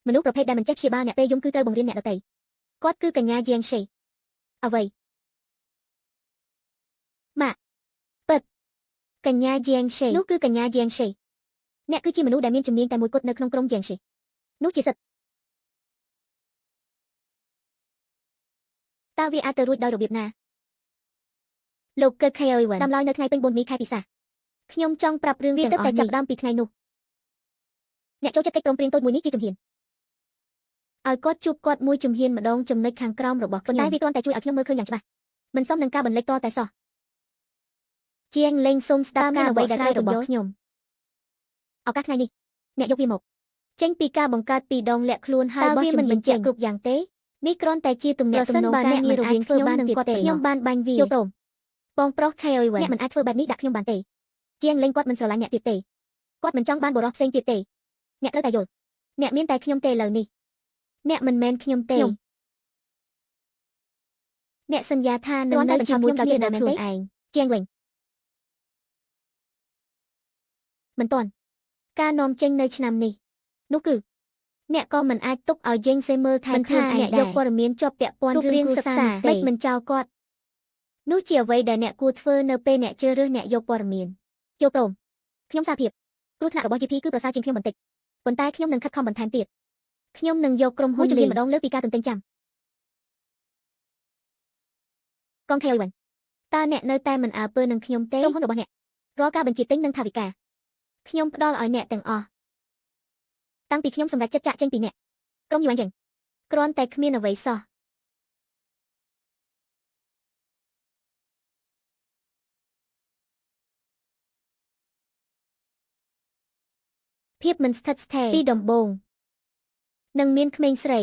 មនុស្សប្រភេទដែលមិនចេះព្យាបាលអ្នកពេលយំគឺត្រូវបង្រៀនអ្នកដទៃគាត់គឺកញ្ញាជាងឆេអ្វីម៉ាក់ពិតកញ្ញាជាងឆេនោះគឺកញ្ញាជាងឆេអ្នកគឺជាមនុស្សដែលមានជំនាញតែមួយគត់នៅក្នុងក្រុមជាងឆេនោះជាសិទ្ធតើវាអាចទៅរួចដោយរបៀបណាលោកកឹកខេអ៊ុយវ៉ាន់តាមឡើយនៅថ្ងៃពេញ4មីខែពិសាខ្ញុំចង់ប្រាប់រឿងវាទៅតែចាប់ដើមពីថ្ងៃនោះអ្នកចូលចិត្តកិច្ចព្រមព្រៀងតូចមួយនេះជាជំហានឲ្យគាត់ជួបគាត់មួយជំហានម្ដងចំណុចខាងក្រោមរបស់ខ្ញុំតែវាគ្រាន់តែជួយឲ្យខ្ញុំមើលឃើញយ៉ាងច្បាស់មិនសមនឹងការបន្លិចតតែសោះជាងលេងសូមស្ដាប់ការអ្វីដែលរបស់ខ្ញុំឱកាសថ្ងៃនេះអ្នកយកវាមកចេញពីការបង្កើតពីដងលាក់ខ្លួនហើយបោះជំនាញជាគ្រប់យ៉ាងទេនេះគ្រាន់តែជាទំនាក់ទំនងការងាររវាងខ្ញុំនិងគាត់ទេខ្ញុំបានបាញ់វាយកព្រមបងប្រុសខេអ៊ុយវ៉ាន់អ្នកមិនអាចធ្វើបែបនេះដាក់ខ្ញុំបានទេជាងលេងគាត់មិនស្រឡាញ់អ្នកទៀតទេគាត់មិនចង់បានបរិសុទ្ធផ្សេងទៀតទេអ្នកត្រូវតែយល់អ្នកមានតែខ្ញុំទេឥឡូវនេះអ្នកមិនមែនខ្ញុំទេអ្នកសន្យាថានឹងនៅជាមួយគ្នាដោយខ្លួនឯងជាងវិញមិនទាន់ការនាំចេញនៅឆ្នាំនេះនោះគឺអ្នកក៏មិនអាចទុកឲ្យយេងសេមើលថែមថាអ្នកយកព័ត៌មានជាប់ពាក់ព័ន្ធរឿងសិក្សាមិនមិនចោលគាត់នោះជាអ្វីដែលអ្នកគួរធ្វើនៅពេលអ្នកជ្រើសរើសអ្នកយកព័ត៌មានយកព្រមខ្ញុំសារភាពគ្រោះថ្នាក់របស់ GP គឺប្រសើរជាងខ្ញុំបន្តិចប៉ុន្តែខ្ញុំនឹងខិតខំបន្ថែមទៀតខ្ញុំនឹងយកក្រុមហ៊ុនជំនាញម្ដងលើពីការទន្ទិញចាំកងខេអ៊ុយវ៉ាន់តើអ្នកនៅតែមិនអើពើនឹងខ្ញុំទេក្រុមហ៊ុនរបស់អ្នករាល់ការបញ្ជាទិញនិងថវិកាខ្ញុំផ្ដល់ឲ្យអ្នកទាំងអស់តាំងពីខ្ញុំសម្រេចចិត្តចាក់ចេញពីអ្នកក្រុមយូអេនចឹងគ្រាន់តែគ្មានអ្វីសោះភាពមិនស្ថិតស្ថេរពីដំបូងនឹងមានក្មេងស្រី